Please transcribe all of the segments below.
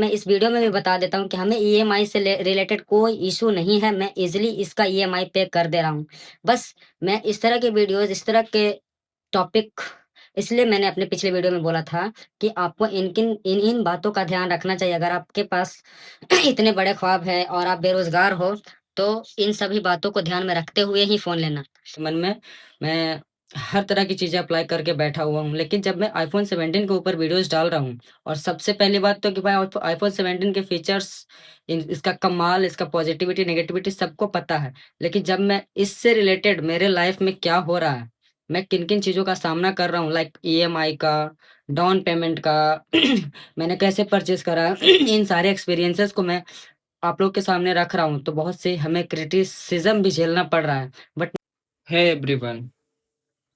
मैं इस वीडियो में भी बता देता हूँ कि हमें ईएमआई से रिलेटेड कोई इशू नहीं है। मैं इज़िली इसका ईएमआई पे कर दे रहा हूँ। बस मैं इस तरह के वीडियोज़, इस तरह के टॉपिक इसलिए मैंने अपने पिछले वीडियो में बोला था कि आपको इन बातों का ध्यान रखना चाहिए। अगर आपके पास इतने बड़े ख्वाब हैं और आप बेरोज़गार हो, तो इन सभी बातों को ध्यान में रखते हुए ही फ़ोन लेना। मन में मैं हर तरह की चीज़ें अप्लाई करके बैठा हुआ हूँ, लेकिन जब मैं आईफ़ोन 17 के ऊपर वीडियोज़ डाल रहा हूँ और सबसे पहली बात तो कि भाई आईफ़ोन 17 के फीचर्स, इसका कमाल, इसका पॉज़िटिविटी, नेगेटिविटी सबको पता है। लेकिन जब मैं इससे रिलेटेड मेरे लाइफ़ में क्या हो रहा है, मैं किन-किन चीज़ों का सामना कर रहा हूँ, लाइक ईएमआई का, डाउन पेमेंट का, मैंने कैसे परचेज़ करा, इन सारे एक्सपीरियंसेस को मैं आप लोग के सामने रख रहा हूँ, तो बहुत से हमें क्रिटिसिज़्म भी झेलना पड़ रहा है। बट है एवरीवन,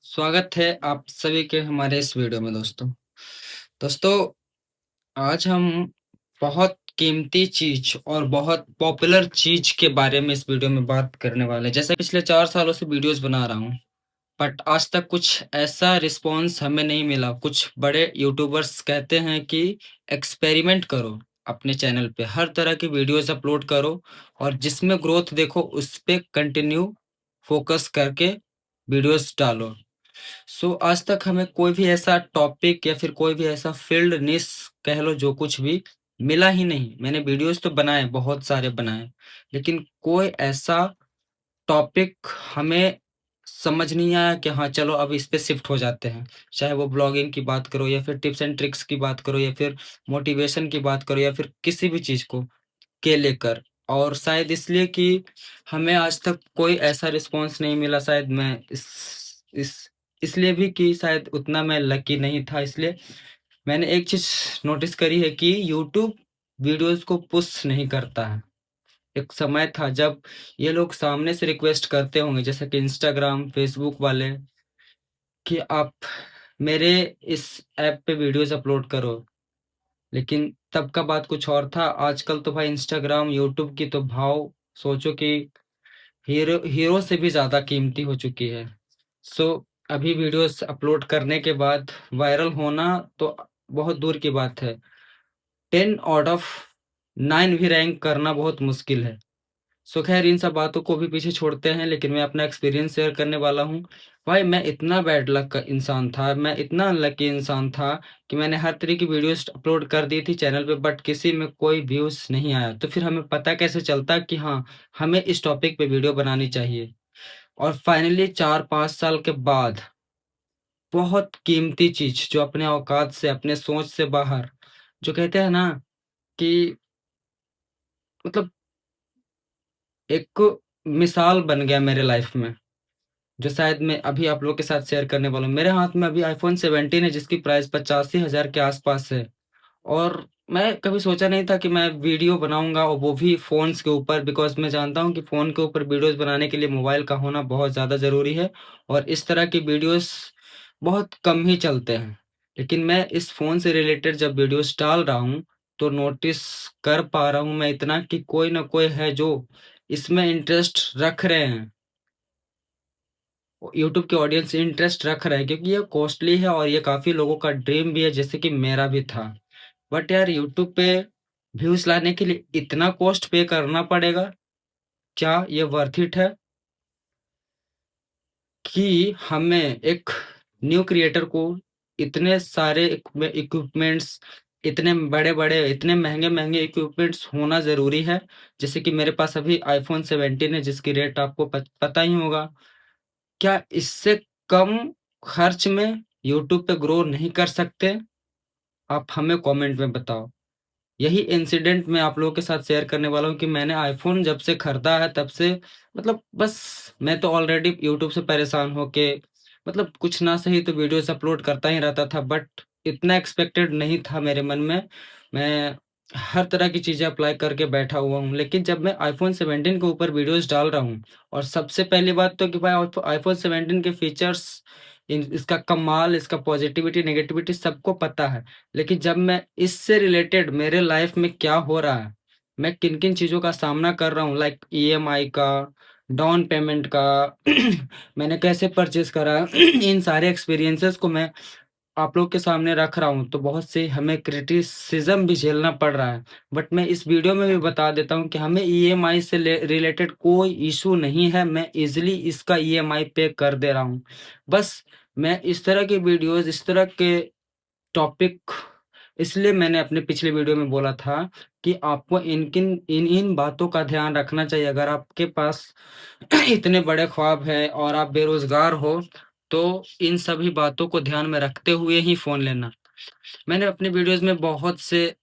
स्वागत है आप सभी के हमारे इस वीडियो में दोस्तों आज हम बहुत कीमती चीज और बहुत पॉपुलर चीज के बारे में इस वीडियो में बात करने वाले हैं। जैसे पिछले 4 सालों से वीडियोस बना रहा हूँ, बट आज तक कुछ ऐसा रिस्पॉन्स हमें नहीं मिला। कुछ बड़े यूट्यूबर्स कहते हैं कि एक्सपेरिमेंट करो, अपने चैनल पे हर तरह की वीडियोस अपलोड करो और जिसमें ग्रोथ देखो उस पे कंटिन्यू फोकस करके वीडियोस डालो। आज तक हमें कोई भी ऐसा टॉपिक या फिर कोई भी ऐसा फील्ड निश कह लो, जो कुछ भी मिला ही नहीं। मैंने वीडियोस तो बनाए, बहुत सारे बनाए, लेकिन कोई ऐसा टॉपिक हमें समझ नहीं आया कि हाँ चलो अब इस पे शिफ्ट हो जाते हैं। चाहे वो ब्लॉगिंग की बात करो या फिर टिप्स एंड ट्रिक्स की बात करो या फिर मोटिवेशन की बात करो या फिर किसी भी चीज़ को के लेकर। और शायद इसलिए कि हमें आज तक कोई ऐसा रिस्पॉन्स नहीं मिला। शायद मैं इस इसलिए भी कि शायद उतना मैं लकी नहीं था। इसलिए मैंने एक चीज़ नोटिस करी है कि यूट्यूब वीडियोज़ को पुश नहीं करता है। एक समय था जब ये लोग सामने से रिक्वेस्ट करते होंगे, जैसे कि इंस्टाग्राम, फेसबुक वाले, कि आप मेरे इस ऐप पे वीडियोज़ अपलोड करो। लेकिन तब का बात कुछ और था। आजकल तो भाई इंस्टाग्राम, यूट्यूब की तो भाव सोचो कि हीरो हीरो से भी ज़्यादा कीमती हो चुकी है। सो अभी वीडियोस अपलोड करने के बाद वायरल होना तो बहुत दूर की बात है। 10 आउट ऑफ 9 भी रैंक करना बहुत मुश्किल है। खैर इन सब बातों को भी पीछे छोड़ते हैं, लेकिन मैं अपना एक्सपीरियंस शेयर करने वाला हूँ। भाई मैं इतना बैड लक का इंसान था, मैं इतना अनलकी इंसान था कि मैंने हर तरह की वीडियोस अपलोड कर दी थी चैनल पे, बट किसी में कोई व्यूज़ नहीं आया। तो फिर हमें पता कैसे चलता कि हाँ, हमें इस टॉपिक पे वीडियो बनानी चाहिए। और फाइनली 4-5 साल के बाद बहुत कीमती चीज़ जो अपने औकात से, अपने सोच से बाहर, जो कहते हैं ना कि मतलब एक मिसाल बन गया मेरे लाइफ में, जो शायद मैं अभी आप लोग के साथ शेयर करने वाला हूँ। मेरे हाथ में अभी आईफ़ोन 17 है, जिसकी प्राइस 85,000 के आसपास है। और मैं कभी सोचा नहीं था कि मैं वीडियो बनाऊँगा, और वो भी फ़ोन्स के ऊपर, बिकॉज़ मैं जानता हूँ कि फ़ोन के ऊपर वीडियोज़ बनाने के लिए मोबाइल का होना बहुत ज़्यादा ज़रूरी है और इस तरह की वीडियोज़ बहुत कम ही चलते हैं। लेकिन मैं इस फ़ोन से रिलेटेड जब वीडियोज़ डाल रहा हूँ, तो नोटिस कर पा रहा हूँ मैं इतना कि कोई न कोई है जो इसमें इंटरेस्ट रख रहे हैं। यूट्यूब के ऑडियंस इंटरेस्ट रख रहे हैं, क्योंकि ये कॉस्टली है और ये काफ़ी लोगों का ड्रीम भी है, जैसे कि मेरा भी था। बट यार यूट्यूब पे व्यूज़ लाने के लिए इतना कॉस्ट पे करना पड़ेगा? क्या ये वर्थ इट है कि हमें एक न्यू क्रिएटर को इतने सारे इक्विपमेंट्स, इतने बड़े-बड़े, इतने महँगे-महँगे इक्विपमेंट्स होना ज़रूरी है? जैसे कि मेरे पास अभी आईफ़ोन 17 है, जिसकी रेट आपको पता ही होगा। क्या इससे कम खर्च में यूट्यूब पे ग्रो नहीं कर सकते? आप हमें कमेंट में बताओ। यही इंसिडेंट मैं आप लोगों के साथ शेयर करने वाला हूँ कि मैंने आईफ़ोन जब से खरीदा है तब से, मतलब बस मैं तो ऑलरेडी यूट्यूब से परेशान होके, मतलब कुछ ना सही तो वीडियोज़ अपलोड करता ही रहता था, बट इतना एक्सपेक्टेड नहीं था मेरे मन में। मैं हर तरह की चीज़ें अप्लाई करके बैठा हुआ हूँ, लेकिन जब मैं आईफ़ोन 17 के ऊपर वीडियोज़ डाल रहा हूँ और सबसे पहली बात तो कि भाई आईफ़ोन 17 के फीचर्स, इसका कमाल, इसका पॉज़िटिविटी, नेगेटिविटी सबको पता है। लेकिन जब मैं इससे रिलेटेड मेरे लाइफ में क्या हो रहा है, मैं किन-किन चीज़ों का सामना कर रहा हूँ, लाइक ईएमआई का, डाउन पेमेंट का, मैंने कैसे परचेज़ करा, इन सारे एक्सपीरियंसेस को मैं आप लोग के सामने रख रहा हूँ, तो बहुत से हमें क्रिटिसिज़्म भी झेलना पड़ रहा है। बट मैं इस वीडियो में भी बता देता हूँ कि हमें ईएमआई से रिलेटेड कोई इश्यू नहीं है, मैं ईज़िली इसका ईएमआई पे कर दे रहा हूँ। बस मैं इस तरह की वीडियोज़, इस तरह के टॉपिक, इसलिए मैंने अपने पिछले वीडियो में बोला था कि आपको इन बातों का ध्यान रखना चाहिए। अगर आपके पास इतने बड़े ख्वाब हैं और आप बेरोज़गार हो, तो इन सभी बातों को ध्यान में रखते हुए ही फ़ोन लेना। मैंने अपने वीडियोज़ में बहुत से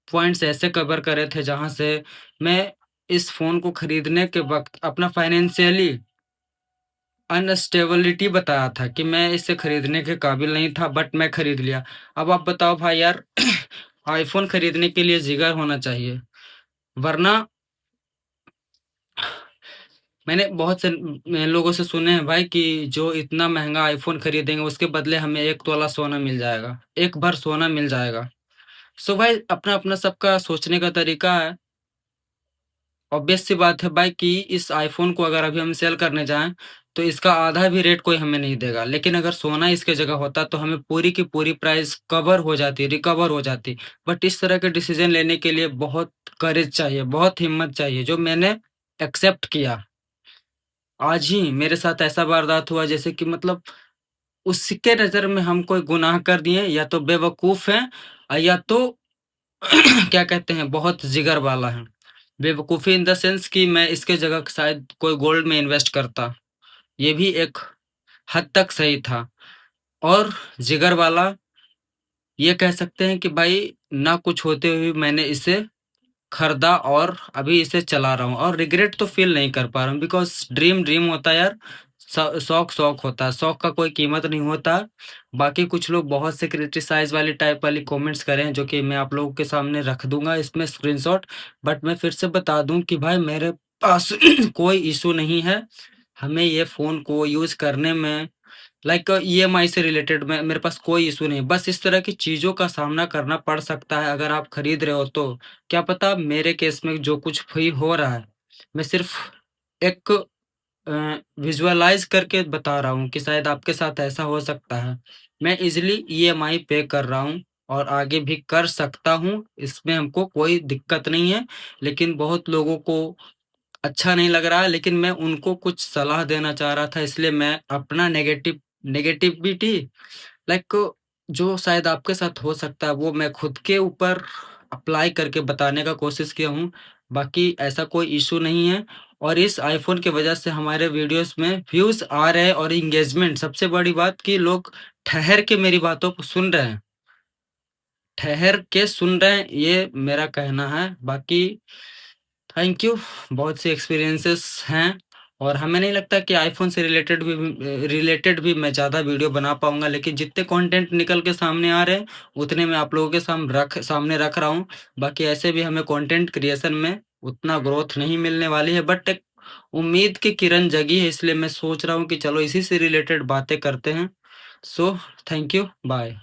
पॉइंट्स ऐसे कवर करे थे, जहाँ से मैं इस फ़ोन को खरीदने के वक़्त अपना फाइनेंशियली अनस्टेबिलिटी बताया था कि मैं इसे खरीदने के काबिल नहीं था, बट मैं खरीद लिया। अब आप बताओ भाई यार, आईफ़ोन खरीदने के लिए जिगर होना चाहिए, वरना मैंने बहुत से लोगों से सुने हैं भाई कि जो इतना महँगा आईफ़ोन खरीदेंगे, उसके बदले हमें 1 तोला सोना मिल जाएगा, 1 भर सोना मिल जाएगा। सो भाई, अपना-अपना सबका सोचने का तरीका है। ऑब्वियस सी बात है भाई कि इस आईफ़ोन को अगर अभी हम सेल करने जाएँ, तो इसका आधा भी रेट कोई हमें नहीं देगा। लेकिन अगर सोना इसकी जगह होता, तो हमें पूरी की पूरी प्राइस कवर हो जाती, रिकवर हो जाती। बट इस तरह के डिसीज़न लेने के लिए बहुत करेज चाहिए, बहुत हिम्मत चाहिए, जो मैंने एक्सेप्ट किया। आज ही मेरे साथ ऐसा वारदात हुआ, जैसे कि मतलब उसके नज़र में हम कोई गुनाह कर दिए, या तो बेवकूफ़ हैं, या तो क्या कहते हैं, बहुत जिगर वाला है। बेवकूफ़ी इन द सेंस कि मैं इसके जगह शायद कोई गोल्ड में इन्वेस्ट करता, ये भी एक हद तक सही था। और जिगर वाला, ये कह सकते हैं कि भाई ना कुछ होते हुए मैंने इसे खरीदा और अभी इसे चला रहा हूँ, और रिग्रेट तो फ़ील नहीं कर पा रहा हूँ, बिकॉज़ ड्रीम ड्रीम होता है यार, शौक शौक होता है, शौक का कोई कीमत नहीं होता। बाकी कुछ लोग बहुत से क्रिटिसाइज़ वाली टाइप वाली कमेंट्स करे हैं, जो कि मैं आप लोगों के सामने रख दूँगा इसमें स्क्रीनशॉट। बट मैं फिर से बता दूँ कि भाई मेरे पास कोई इश्यू नहीं है, हमें ये फ़ोन को यूज़ करने में, लाइक ईएमआई से रिलेटेड में मेरे पास कोई इश्यू नहीं है। बस इस तरह की चीज़ों का सामना करना पड़ सकता है अगर आप खरीद रहे हो तो। क्या पता मेरे केस में जो कुछ भी हो रहा है, मैं सिर्फ़ एक विज़ुअलाइज़ करके बता रहा हूँ कि शायद आपके साथ ऐसा हो सकता है। मैं ईज़िली ईएमआई पे कर रहा हूँ और आगे भी कर सकता हूँ, इसमें हमको कोई दिक्कत नहीं है। लेकिन बहुत लोगों को अच्छा नहीं लग रहा है, लेकिन मैं उनको कुछ सलाह देना चाह रहा था, इसलिए मैं अपना नेगेटिविटी, लाइक जो शायद आपके साथ हो सकता है, वो मैं खुद के ऊपर अप्लाई करके बताने का कोशिश किया हूँ। बाकी ऐसा कोई इश्यू नहीं है, और इस आईफ़ोन की वजह से हमारे वीडियोज़ में व्यूज़ आ रहे हैं और एंगेजमेंट, सबसे बड़ी बात कि लोग ठहर के मेरी बातों को सुन रहे हैं। ठहर के सुन रहे हैं, ये मेरा कहना है। बाकी थैंक यू, बहुत से एक्सपीरियंसेस हैं, और हमें नहीं लगता कि आईफ़ोन से रिलेटेड भी मैं ज़्यादा वीडियो बना पाऊँगा, लेकिन जितने कंटेंट निकल के सामने आ रहे हैं, उतने मैं आप लोगों के सामने रख रहा हूँ। बाकी ऐसे भी हमें कंटेंट क्रिएशन में उतना ग्रोथ नहीं मिलने वाली है, बट एक उम्मीद की किरण जगी है, इसलिए मैं सोच रहा हूँ कि चलो इसी से रिलेटेड बातें करते हैं। So thank you, bye.